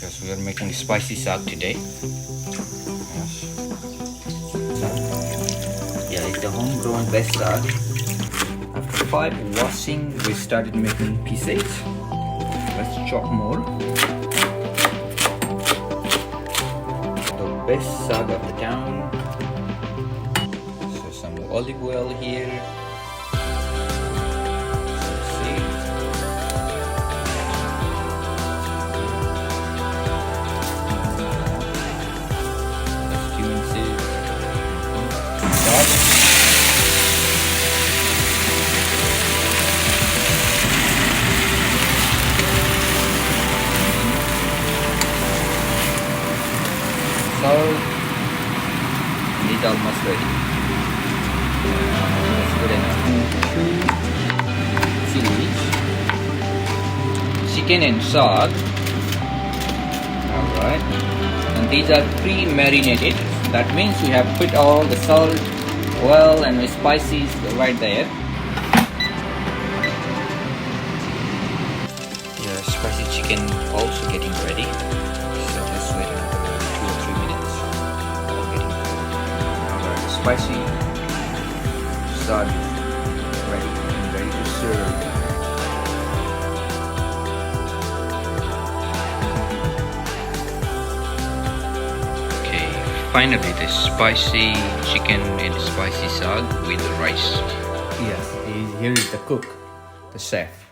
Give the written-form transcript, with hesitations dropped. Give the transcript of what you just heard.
Because we are making spicy saag today. Yes. Yeah, it's the homegrown best saag. After 5 washing, we started making pieces. Let's chop more. The best saag of the town. So some olive oil here. Some seeds. Cumin seeds. Garlic. Salt. It's almost ready. That's good enough. 2 chilies. Chicken and saag. Alright. And these are pre-marinated. That means we have put all the salt, oil and the spices right there. Yeah, spicy chicken also getting ready. So let's wait another 2 or 3 minutes. All getting cooked. Alright, spicy saag ready and ready to serve. Okay, finally the spicy chicken and spicy saag with the rice. Yes, here is the cook, the chef.